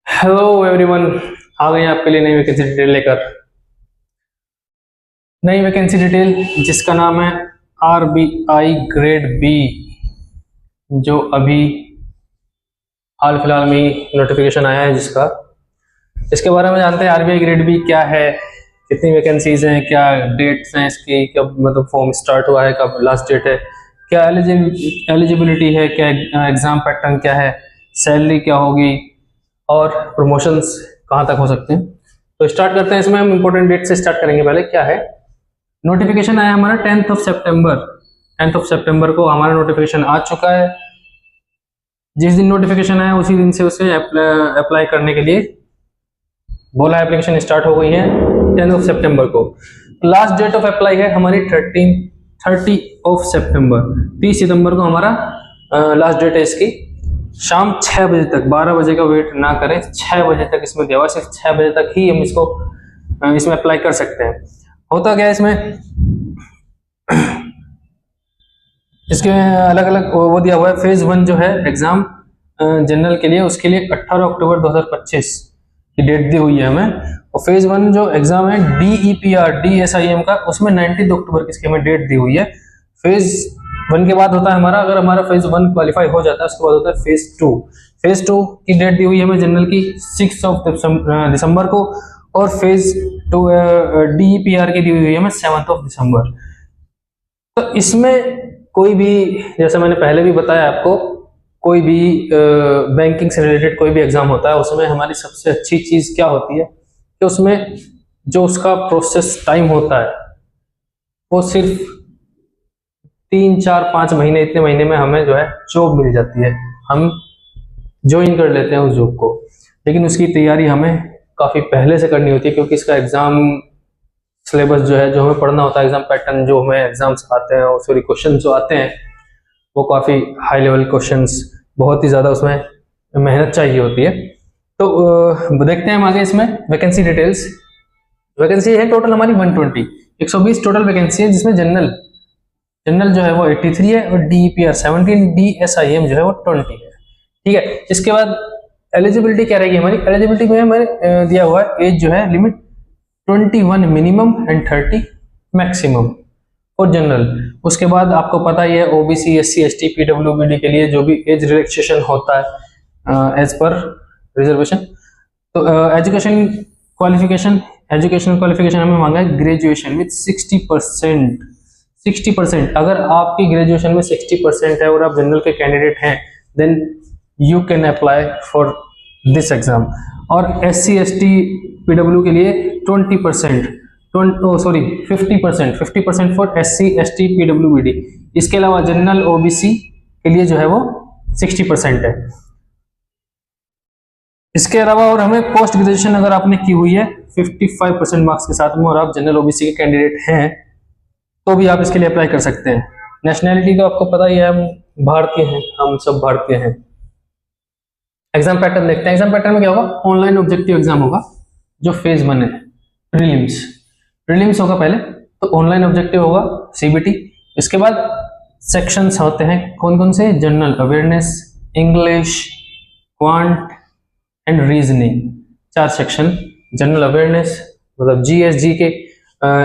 Hello everyone, आ गए हैं आपके लिए नई वैकेंसी डिटेल लेकर। नई वैकेंसी डिटेल जिसका नाम है आरबीआई ग्रेड बी, जो अभी हाल फिलहाल में नोटिफिकेशन आया है जिसका इसके बारे में जानते हैं। आरबीआई ग्रेड बी क्या है, कितनी वैकेंसीज हैं, क्या डेट्स हैं इसकी, कब मतलब फॉर्म स्टार्ट हुआ है, कब लास्ट डेट है, क्या एलिजिबिलिटी है, क्या एग्जाम पैटर्न क्या है, सैलरी क्या होगी और प्रमोशंस कहाँ तक हो सकते हैं। तो स्टार्ट करते हैं। इसमें हम इंपॉर्टेंट डेट से स्टार्ट करेंगे। पहले क्या है, नोटिफिकेशन आया हमारा 10th ऑफ सितंबर को हमारा नोटिफिकेशन आ चुका है। जिस दिन नोटिफिकेशन आया उसी दिन से उसे अप्लाई करने के लिए बोला, एप्लीकेशन स्टार्ट हो गई है 10th ऑफ सितंबर को। लास्ट डेट ऑफ अप्लाई है हमारी 30 ऑफ सितंबर, 30 सितंबर को हमारा लास्ट डेट है इसकी। शाम 6 बजे तक, 12 बजे का वेट ना करें, 6 बजे तक इसमें दिया हुआ, सिर्फ 6 बजे तक ही हम इसमें अप्लाई कर सकते हैं। होता क्या है इसमें, इसके अलग अलग वो दिया हुआ है। फेज 1 जो है एग्जाम जनरल के लिए, उसके लिए 18 अक्टूबर 2025 की डेट दी हुई है हमें। और फेज 1 जो एग्जाम है DEPR DSIM का, उसमें 19 अक्टूबर की इसकी हमें डेट दी हुई है। फेज 1 के बाद होता है हमारा, अगर हमारा फेज 1 क्वालिफाई हो जाता है उसके बाद होता है फेज 2। फेज 2 की डेट दी हुई है हमें जनरल की 6 दिसंबर को, और फेज 2 DEPR की दी हुई है हमें 7 दिसंबर। तो इसमें कोई भी, जैसे मैंने पहले भी बताया आपको, कोई भी बैंकिंग से रिलेटेड कोई भी एग्जाम होता है, उसमें हमारी सबसे अच्छी चीज क्या होती है कि उसमें जो उसका प्रोसेस टाइम होता है वो सिर्फ 3 4 5 महीने, इतने महीने में हमें जो है जॉब मिल जाती है, हम ज्वाइन कर लेते हैं उस जॉब को। लेकिन उसकी तैयारी हमें काफ़ी पहले से करनी होती है, क्योंकि इसका एग्ज़ाम सिलेबस जो है, जो हमें पढ़ना होता है, एग्ज़ाम पैटर्न जो हमें एग्जाम्स आते हैं और सॉरी क्वेश्चन जो आते हैं वो काफ़ी हाई लेवल क्वेश्चंस, बहुत ही ज़्यादा उसमें मेहनत चाहिए होती है। तो देखते हैं हम आगे इसमें वैकेंसी डिटेल्स। वैकेंसी है टोटल हमारी 120 टोटल वैकेंसी है, जिसमें जनरल जो है वो 83 है और DEPR 17, DSIM जो है वो 20 है। ठीक है, इसके बाद एलिजिबिलिटी क्या रहेगी हमारी, एलिजिबिलिटी में हमारे दिया हुआ है एज जो है लिमिट 21 मिनिमम एंड 30 मैक्सिमम और जनरल। उसके बाद आपको पता ही है OBC SC ST PWBD के लिए जो भी एज रिलैक्सेशन होता है एज पर रिजर्वेशन। तो एजुकेशनल क्वालिफिकेशन हमें मांगा है ग्रेजुएशन विथ 60%। अगर आपकी ग्रेजुएशन में 60% है और आप जनरल के कैंडिडेट हैं, then you can apply for this exam. और SC ST PW के लिए 20%, 50% फॉर SC ST PWBD। इसके अलावा जनरल OBC के लिए जो है वो 60% है। इसके अलावा और हमें पोस्ट ग्रेजुएशन अगर आपने की हुई है 55% मार्क्स के साथ में, और आप जनरल OBC के कैंडिडेट हैं, तो भी आप इसके लिए अप्लाई कर सकते हैं। नेशनैलिटी तो आपको पता ही है, हम भारतीय हैं, हम सब भारतीय हैं। एग्जाम पैटर्न देखते हैं। एग्जाम पैटर्न में क्या होगा, ऑनलाइन ऑब्जेक्टिव एग्जाम होगा जो फेज 1 है। प्रीलिम्स होगा पहले, तो ऑनलाइन ऑब्जेक्टिव होगा CBT। इसके बाद सेक्शंस होते हैं कौन कौन से, general awareness, English, quant and reasoning. 4 section, general awareness मतलब GS GK,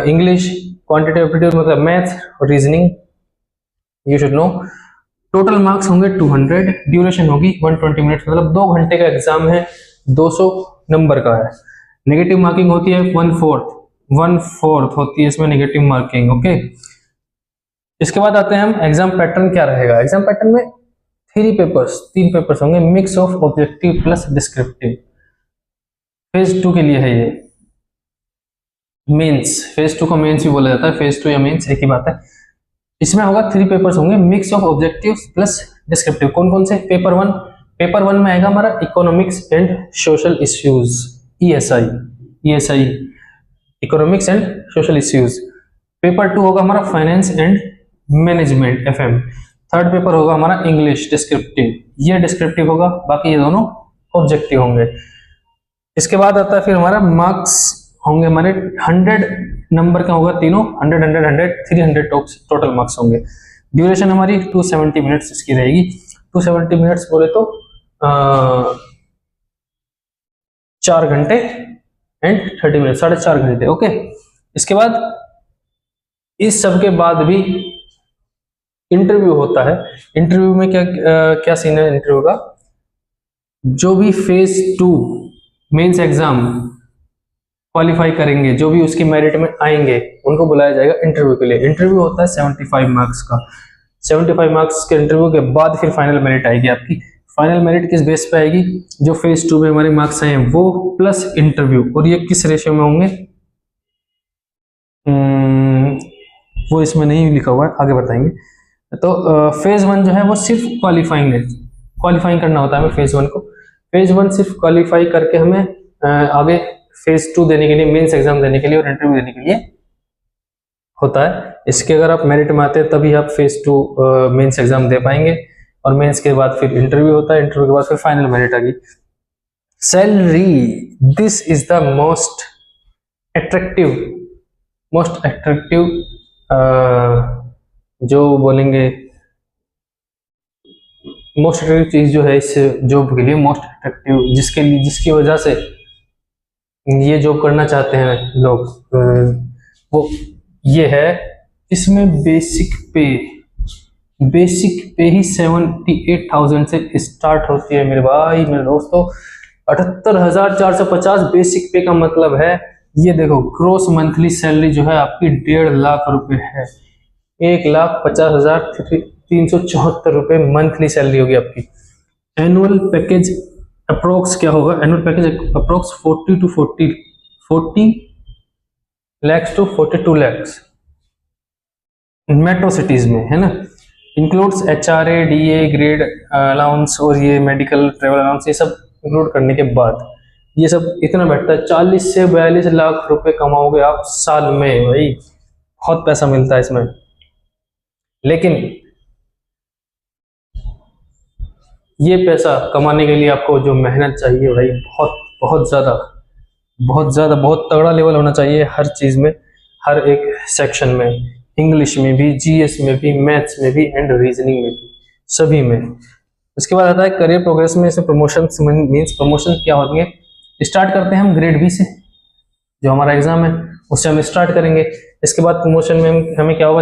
English, quantitative aptitude मतलब मैथ और reasoning you should know. Total marks होंगे 200, ड्यूरेशन होगी 120 मिनट, मतलब 2 घंटे का एग्जाम है, 200 नंबर का है। नेगेटिव मार्किंग होती है 1/4 होती है इसमें नेगेटिव मार्किंग। ओके, इसके बाद आते हैं हम एग्जाम पैटर्न क्या रहेगा। एग्जाम पैटर्न में 3 पेपर्स होंगे, mix of objective plus descriptive. Phase 2 के लिए है ये मेंस, फेज 2 को मेंस भी बोला जाता है, फेज 2 या मेंस एक ही बात है। इसमें होगा 3 पेपर्स होंगे, mix of objective plus descriptive. कौन कौन से, पेपर वन में आएगा हमारा economics and social issues, ESI economics and social issues. Paper 2 होगा हमारा finance and management FM। Third paper होगा हमारा इंग्लिश डिस्क्रिप्टिव, ये डिस्क्रिप्टिव होगा, बाकी ये दोनों ऑब्जेक्टिव होंगे। इसके बाद आता है फिर हमारा मार्क्स होंगे हमारे 100 नंबर का होगा तीनों, 100 300 टोटल मार्क्स होंगे। ड्यूरेशन हमारी 270 मिनट्स इसकी रहेगी। 270 मिनट्स बोले तो 4 घंटे एंड 30 मिनट, 4.5 घंटे। ओके, इसके बाद इस सब के बाद भी इंटरव्यू होता है। इंटरव्यू में क्या सीन है इंटरव्यू का, जो भी फेज 2 मेंस एग्जाम क्वालिफाई करेंगे, जो भी उसकी मेरिट में आएंगे, उनको बुलाया जाएगा इंटरव्यू के लिए। इंटरव्यू होता है 75 मार्क्स का। 75 मार्क्स के इंटरव्यू के बाद फिर फाइनल मेरिट आएगी आपकी। फाइनल मेरिट किस बेस पे आएगी, जो फेज 2 में हमारे मार्क्स आए हैं वो प्लस इंटरव्यू, और ये किस रेशियो में होंगे वो इसमें नहीं लिखा हुआ है, आगे बताएंगे। तो फेज 1 जो है वो सिर्फ क्वालिफाइंग करना होता है हमें फेज 1 को। फेज 1 सिर्फ क्वालिफाई करके हमें आगे फेज 2 देने के लिए, मेंस एग्जाम देने के लिए और इंटरव्यू देने के लिए होता है। इसके अगर आप मेरिट में आते हैं तभी आप फेज 2 मेंस एग्जाम दे पाएंगे, और मेंस के बाद फिर इंटरव्यू होता है, इंटरव्यू के बाद फिर फाइनल मेरिट आ गई। Salary, this is the most attractive जो बोलेंगे मोस्ट अट्रैक्टिव चीज जो है इस जॉब के लिए, मोस्ट अट्रैक्टिव जिसकी वजह से ये जॉब करना चाहते हैं लोग, वो ये है। इसमें बेसिक पे ही 78,000 से स्टार्ट होती है मेरे भाई मेरे दोस्तों। 78,450 बेसिक पे का मतलब है, ये देखो ग्रोस मंथली सैलरी जो है आपकी 1.5 लाख रुपए है। 1,50,374 रुपए मंथली सैलरी होगी आपकी। एनुअल पैकेज अप्रोक्स क्या होगा, annual package approx 40 lakhs to 42 lakhs metro cities में, है ना। Includes HRA, DA, grade allowance और ये मेडिकल ट्रेवल अलाउंस, ये सब इंक्लूड करने के बाद ये सब इतना बैठता है 40 से 42 लाख रुपए कमाओगे आप साल में। भाई बहुत पैसा मिलता है इसमें, लेकिन ये पैसा कमाने के लिए आपको जो मेहनत चाहिए भाई, बहुत तगड़ा लेवल होना चाहिए हर चीज में, हर एक सेक्शन में, इंग्लिश में भी, GS में भी, मैथ्स में भी एंड रीजनिंग में भी, सभी में। उसके बाद आता है करियर प्रोग्रेस में से प्रमोशन मीन्स प्रमोशन क्या होती है। स्टार्ट करते हैं हम ग्रेड बी से, जो हमारा एग्जाम है उससे हम स्टार्ट करेंगे। इसके बाद प्रमोशन में हमें क्या होगा,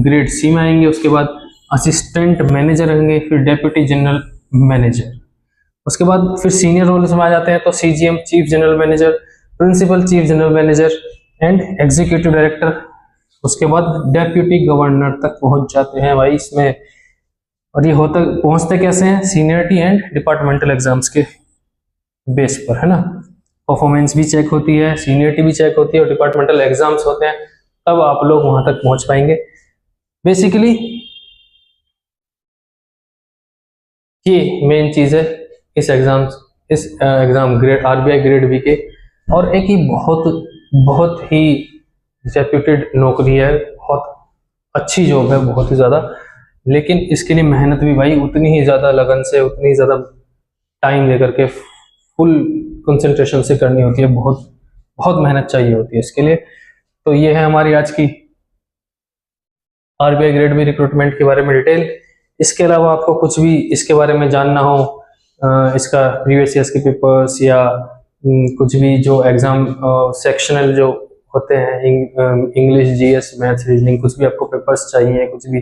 ग्रेड सी में आएंगे, उसके बाद असिस्टेंट मैनेजर रहेंगे, फिर डेप्यूटी जनरल मैनेजर। उसके बाद फिर सीनियर रोल्स में आ जाते हैं तो CGM chief general manager, principal chief general manager and executive director. उसके बाद डेप्यूटी गवर्नर तक पहुंच जाते हैं भाई इसमें। और ये पहुंचते कैसे हैं, सीनियरिटी एंड डिपार्टमेंटल एग्जाम्स के बेस पर, है ना। परफॉर्मेंस भी चेक होती है, सीनियरिटी भी चेक होती है और डिपार्टमेंटल एग्जाम्स होते हैं, तब आप लोग वहां तक पहुंच पाएंगे। बेसिकली ये मेन चीज है इस exam grade RBI grade B के। और एक ही बहुत ही रेप्यूटेड नौकरी है, बहुत अच्छी जॉब है, बहुत ही ज्यादा, लेकिन इसके लिए मेहनत भी भाई उतनी ही ज्यादा लगन से, उतनी ज्यादा टाइम लेकर के फुल कंसंट्रेशन से करनी होती है, बहुत मेहनत चाहिए होती है इसके लिए। तो ये है हमारी आज की RBI ग्रेड बी रिक्रूटमेंट के बारे में डिटेल। इसके अलावा आपको कुछ भी इसके बारे में जानना हो, इसका प्रीवियस ईयर्स के पेपर्स या कुछ भी जो एग्जाम सेक्शनल जो होते हैं, इंग्लिश, GS, मैथ्स, रीजनिंग, कुछ भी आपको पेपर्स चाहिए, कुछ भी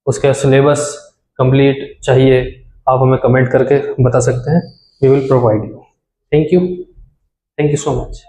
उसका सिलेबस कंप्लीट चाहिए, आप हमें कमेंट करके बता सकते हैं। We will provide you. Thank you so much.